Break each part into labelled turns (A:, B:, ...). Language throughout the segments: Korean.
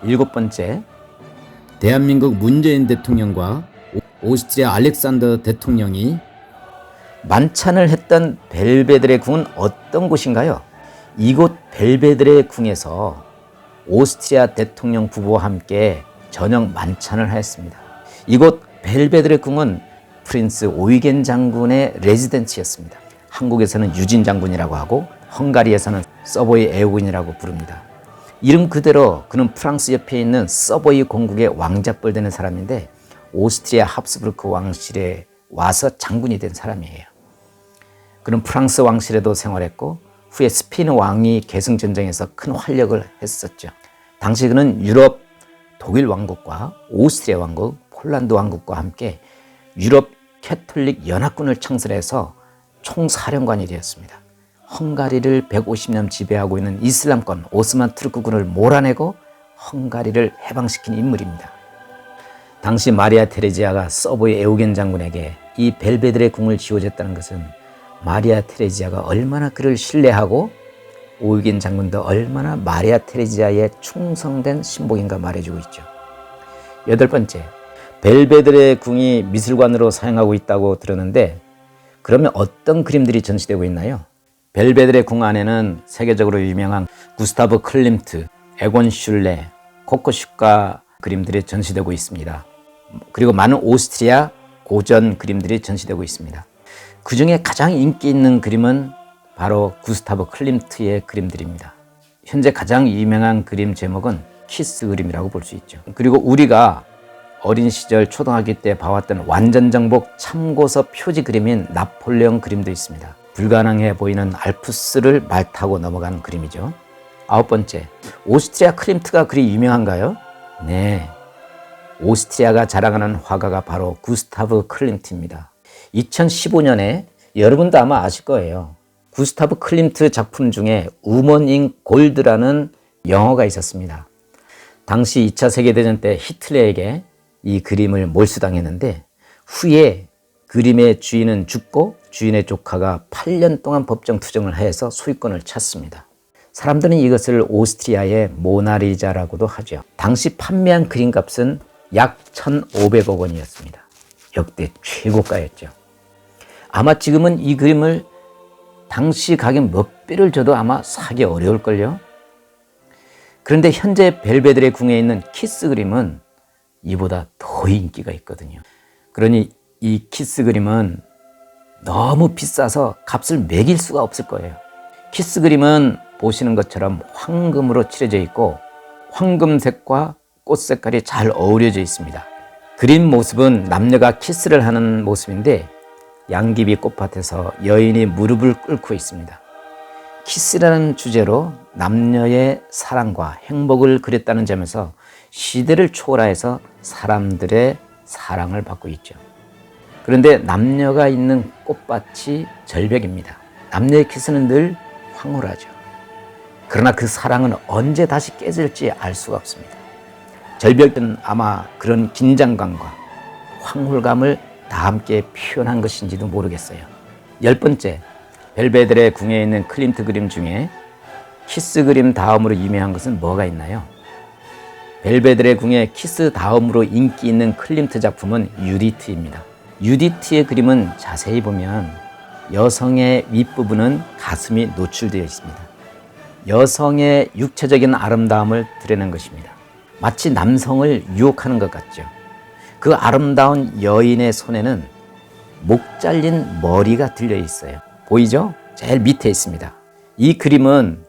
A: 7번째, 대한민국 문재인 대통령과 오스트리아 알렉산더 대통령이 만찬을 했던 벨베데레 궁은 어떤 곳인가요? 이곳 벨베데레 궁에서 오스트리아 대통령 부부와 함께 저녁 만찬을 하였습니다. 이곳 벨베데레 궁은 프린스 오이겐 장군의 레지던치였습니다. 한국에서는 유진 장군이라고 하고 헝가리에서는 서보이 에오군이라고 부릅니다. 이름 그대로 그는 프랑스 옆에 있는 서보이 공국의 왕자뻘 되는 사람인데 오스트리아 합스부르크 왕실에 와서 장군이 된 사람이에요. 그는 프랑스 왕실에도 생활했고 후에 스페인 왕위 계승전쟁에서 큰 활약을 했었죠. 당시 그는 유럽 독일 왕국과 오스트리아 왕국, 폴란드 왕국과 함께 유럽 캐톨릭 연합군을 창설해서 총사령관이 되었습니다. 헝가리를 150년 지배하고 있는 이슬람권 오스만 투르크군을 몰아내고 헝가리를 해방시킨 인물입니다. 당시 마리아 테레지아가 서보이 에우겐 장군에게 이 벨베데레 궁을 지어줬다는 것은 마리아 테레지아가 얼마나 그를 신뢰하고 오이겐 장군도 얼마나 마리아 테레지아에 충성된 신복인가 말해주고 있죠. 8번째, 벨베데레 궁이 미술관으로 사용하고 있다고 들었는데 그러면 어떤 그림들이 전시되고 있나요? 벨베데레 궁 안에는 세계적으로 유명한 구스타브 클림트, 에곤 슐레, 코코슈카 그림들이 전시되고 있습니다. 그리고 많은 오스트리아 고전 그림들이 전시되고 있습니다. 그 중에 가장 인기 있는 그림은 바로 구스타브 클림트의 그림들입니다. 현재 가장 유명한 그림 제목은 키스 그림이라고 볼 수 있죠. 그리고 우리가 어린 시절 초등학교 때 봐왔던 완전정복 참고서 표지 그림인 나폴레옹 그림도 있습니다. 불가능해 보이는 알프스를 말 타고 넘어가는 그림이죠. 9번째, 오스트리아 클림트가 그리 유명한가요? 네, 오스트리아가 자랑하는 화가가 바로 구스타브 클림트입니다. 2015년에 여러분도 아마 아실 거예요. 구스타브 클림트 작품 중에 우먼 인 골드라는 영화가 있었습니다. 당시 2차 세계대전 때 히틀러에게 이 그림을 몰수당했는데 후에 그림의 주인은 죽고 주인의 조카가 8년 동안 법정 투쟁을 해서 소유권을 찾습니다. 사람들은 이것을 오스트리아의 모나리자라고도 하죠. 당시 판매한 그림값은 약 1,500억 원이었습니다. 역대 최고가였죠. 아마 지금은 이 그림을 당시 가격 몇 배를 줘도 아마 사기 어려울걸요. 그런데 현재 벨베데레 궁에 있는 키스 그림은 이보다 더 인기가 있거든요. 그러니 이 키스 그림은 너무 비싸서 값을 매길 수가 없을 거예요. 키스 그림은 보시는 것처럼 황금으로 칠해져 있고 황금색과 꽃 색깔이 잘 어우러져 있습니다. 그림 모습은 남녀가 키스를 하는 모습인데 양귀비 꽃밭에서 여인이 무릎을 꿇고 있습니다. 키스라는 주제로 남녀의 사랑과 행복을 그렸다는 점에서 시대를 초월해서 사람들의 사랑을 받고 있죠. 그런데 남녀가 있는 꽃밭이 절벽입니다. 남녀의 키스는 늘 황홀하죠. 그러나 그 사랑은 언제 다시 깨질지 알 수가 없습니다. 절벽은 아마 그런 긴장감과 황홀감을 다 함께 표현한 것인지도 모르겠어요. 10번째, 벨베데레 궁에 있는 클림트 그림 중에 키스 그림 다음으로 유명한 것은 뭐가 있나요? 벨베데레 궁의 키스 다음으로 인기 있는 클림트 작품은 유디트입니다. 유디트의 그림은 자세히 보면 여성의 윗부분은 가슴이 노출되어 있습니다. 여성의 육체적인 아름다움을 드러낸 것입니다. 마치 남성을 유혹하는 것 같죠. 그 아름다운 여인의 손에는 목 잘린 머리가 들려 있어요. 보이죠? 제일 밑에 있습니다. 이 그림은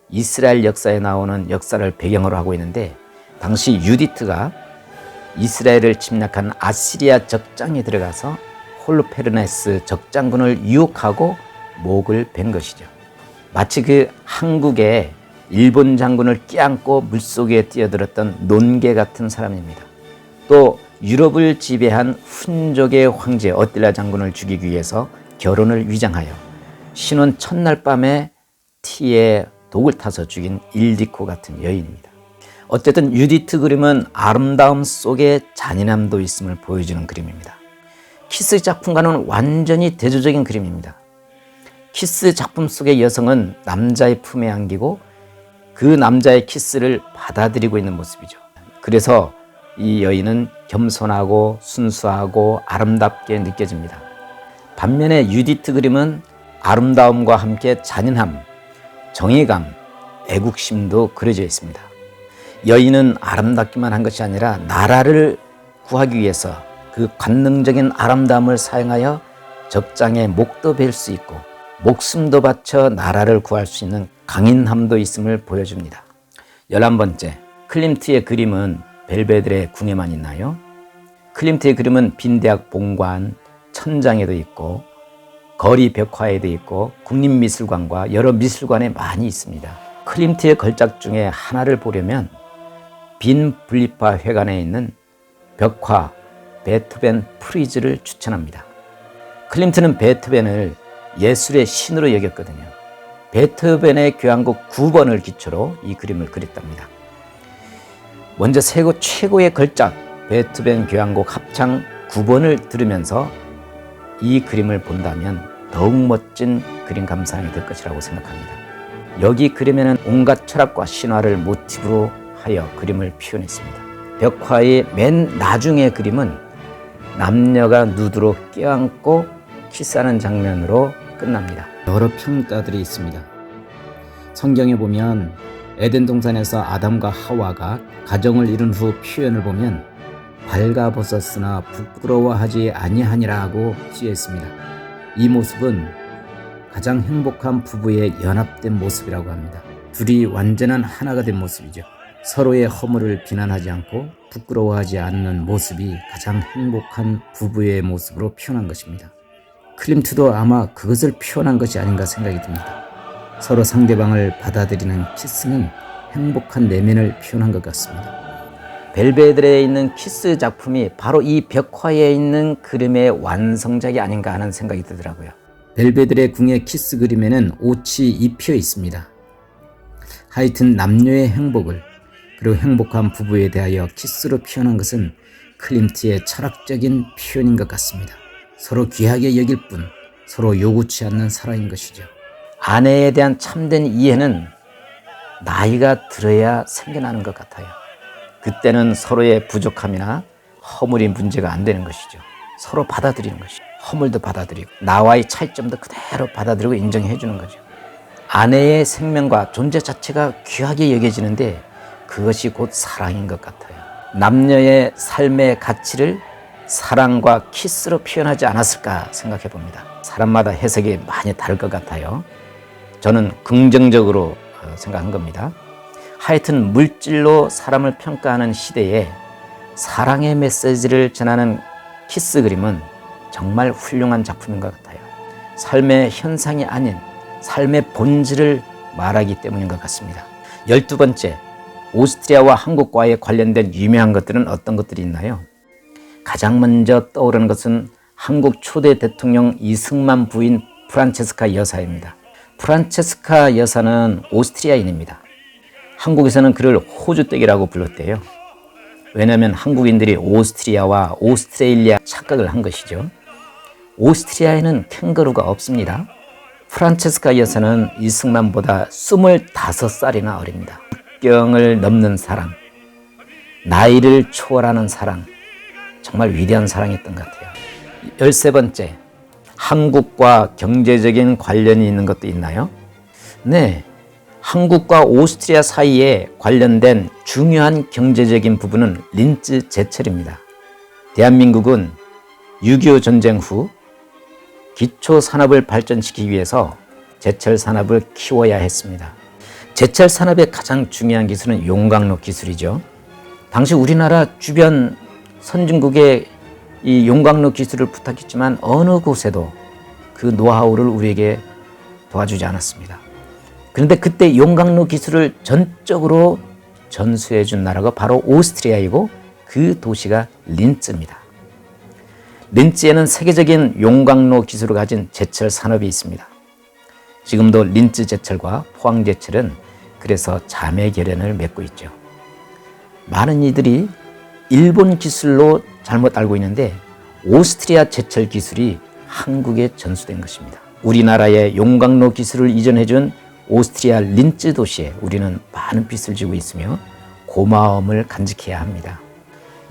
A: 이스라엘 역사에 나오는 역사를 배경으로 하고 있는데 당시 유디트가 이스라엘을 침략한 아시리아 적장에 들어가서 홀로페르네스 적장군을 유혹하고 목을 벤 것이죠. 마치 그 한국의 일본 장군을 껴안고 물속에 뛰어들었던 논개 같은 사람입니다. 또 유럽을 지배한 훈족의 황제 어틸라 장군을 죽이기 위해서 결혼을 위장하여 신혼 첫날 밤에 티에 독을 타서 죽인 일디코 같은 여인입니다. 어쨌든 유디트 그림은 아름다움 속에 잔인함도 있음을 보여주는 그림입니다. 키스 작품과는 완전히 대조적인 그림입니다. 키스 작품 속의 여성은 남자의 품에 안기고 그 남자의 키스를 받아들이고 있는 모습이죠. 그래서 이 여인은 겸손하고 순수하고 아름답게 느껴집니다. 반면에 유디트 그림은 아름다움과 함께 잔인함, 정의감, 애국심도 그려져 있습니다. 여인은 아름답기만 한 것이 아니라 나라를 구하기 위해서 그 관능적인 아름다움을 사용하여 적장에 목도 벨 수 있고 목숨도 바쳐 나라를 구할 수 있는 강인함도 있음을 보여줍니다. 11번째, 클림트의 그림은 벨베데레 궁에만 있나요? 클림트의 그림은 빈대학 본관, 천장에도 있고 거리 벽화에도 있고 국립미술관과 여러 미술관에 많이 있습니다. 클림트의 걸작 중에 하나를 보려면 빈 분리파 회관에 있는 벽화 베토벤 프리즈를 추천합니다. 클림트는 베토벤을 예술의 신으로 여겼거든요. 베토벤의 교향곡 9번을 기초로 이 그림을 그렸답니다. 먼저 세계 최고의 걸작 베토벤 교향곡 합창 9번을 들으면서 이 그림을 본다면 더욱 멋진 그림 감상이 될 것이라고 생각합니다. 여기 그림에는 온갖 철학과 신화를 모티브로 하여 그림을 표현했습니다. 벽화의 맨 나중의 그림은 남녀가 누드로 껴안고 키스하는 장면으로 끝납니다. 여러 평가들이 있습니다. 성경에 보면 에덴 동산에서 아담과 하와가 가정을 이룬 후 표현을 보면 발가벗었으나 부끄러워하지 아니하니라 하고 쓰여 있습니다. 이 모습은 가장 행복한 부부의 연합된 모습이라고 합니다. 둘이 완전한 하나가 된 모습이죠. 서로의 허물을 비난하지 않고 부끄러워하지 않는 모습이 가장 행복한 부부의 모습으로 표현한 것입니다. 클림트도 아마 그것을 표현한 것이 아닌가 생각이 듭니다. 서로 상대방을 받아들이는 키스는 행복한 내면을 표현한 것 같습니다. 벨베데레에 있는 키스 작품이 바로 이 벽화에 있는 그림의 완성작이 아닌가 하는 생각이 들더라고요. 벨베데레 궁의 키스 그림에는 옷이 입혀 있습니다. 하여튼 남녀의 행복을 그리고 행복한 부부에 대하여 키스로 표현한 것은 클림트의 철학적인 표현인 것 같습니다. 서로 귀하게 여길 뿐 서로 요구치 않는 사랑인 것이죠. 아내에 대한 참된 이해는 나이가 들어야 생겨나는 것 같아요. 그때는 서로의 부족함이나 허물이 문제가 안 되는 것이죠. 서로 받아들이는 것이죠. 허물도 받아들이고 나와의 차이점도 그대로 받아들이고 인정해 주는 거죠. 아내의 생명과 존재 자체가 귀하게 여겨지는데 그것이 곧 사랑인 것 같아요. 남녀의 삶의 가치를 사랑과 키스로 표현하지 않았을까 생각해 봅니다. 사람마다 해석이 많이 다를 것 같아요. 저는 긍정적으로 생각한 겁니다. 하여튼 물질로 사람을 평가하는 시대에 사랑의 메시지를 전하는 키스 그림은 정말 훌륭한 작품인 것 같아요. 삶의 현상이 아닌 삶의 본질을 말하기 때문인 것 같습니다. 12번째, 오스트리아와 한국과의 관련된 유명한 것들은 어떤 것들이 있나요? 가장 먼저 떠오르는 것은 한국 초대 대통령 이승만 부인 프란체스카 여사입니다. 프란체스카 여사는 오스트리아인입니다. 한국에서는 그를 호주댁이라고 불렀대요. 왜냐하면 한국인들이 오스트리아와 오스트레일리아 착각을 한 것이죠. 오스트리아에는 캥거루가 없습니다. 프란체스카 여사는 이승만보다 25살이나 어립니다. 국경을 넘는 사랑, 나이를 초월하는 사랑, 정말 위대한 사랑이었던 것 같아요. 13번째, 한국과 경제적인 관련이 있는 것도 있나요? 네, 한국과 오스트리아 사이에 관련된 중요한 경제적인 부분은 린츠 제철입니다. 대한민국은 6.25 전쟁 후 기초 산업을 발전시키기 위해서 제철 산업을 키워야 했습니다. 제철 산업의 가장 중요한 기술은 용광로 기술이죠. 당시 우리나라 주변 선진국에 이 용광로 기술을 부탁했지만 어느 곳에도 그 노하우를 우리에게 도와주지 않았습니다. 그런데 그때 용광로 기술을 전적으로 전수해 준 나라가 바로 오스트리아이고 그 도시가 린츠입니다. 린츠에는 세계적인 용광로 기술을 가진 제철 산업이 있습니다. 지금도 린츠 제철과 포항 제철은 그래서 자매 결연을 맺고 있죠. 많은 이들이 일본 기술로 잘못 알고 있는데 오스트리아 제철 기술이 한국에 전수된 것입니다. 우리나라의 용광로 기술을 이전해준 오스트리아 린츠 도시에 우리는 많은 빚을 지고 있으며 고마움을 간직해야 합니다.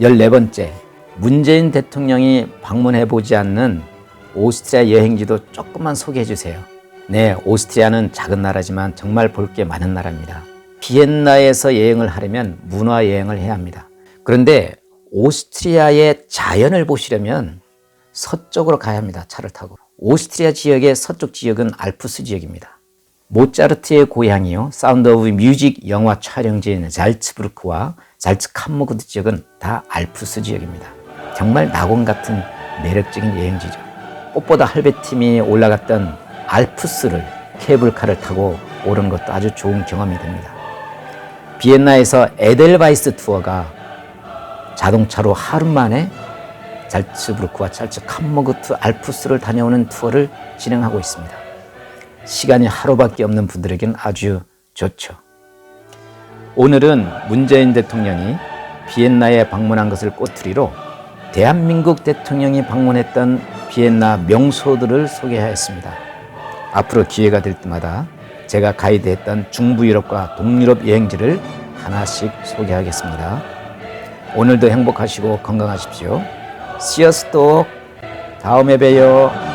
A: 14번째, 문재인 대통령이 방문해보지 않는 오스트리아 여행지도 조금만 소개해 주세요. 네, 오스트리아는 작은 나라지만 정말 볼 게 많은 나라입니다. 비엔나에서 여행을 하려면 문화 여행을 해야 합니다. 그런데 오스트리아의 자연을 보시려면 서쪽으로 가야 합니다. 차를 타고. 오스트리아 지역의 서쪽 지역은 알프스 지역입니다. 모차르트의 고향이요, 사운드 오브 뮤직 영화 촬영지인 잘츠부르크와 잘츠캄머구트 지역은 다 알프스 지역입니다. 정말 낙원 같은 매력적인 여행지죠. 꽃보다 할배팀이 올라갔던 알프스를 케이블카를 타고 오르는 것도 아주 좋은 경험이 됩니다. 비엔나에서 에델바이스 투어가 자동차로 하루 만에 잘츠부르크와 잘츠캄머구트 알프스를 다녀오는 투어를 진행하고 있습니다. 시간이 하루밖에 없는 분들에게는 아주 좋죠. 오늘은 문재인 대통령이 비엔나에 방문한 것을 꼬투리로 대한민국 대통령이 방문했던 비엔나 명소들을 소개하였습니다. 앞으로 기회가 될 때마다 제가 가이드했던 중부 유럽과 동유럽 여행지를 하나씩 소개하겠습니다. 오늘도 행복하시고 건강하십시오. See you, 다음에 봬요.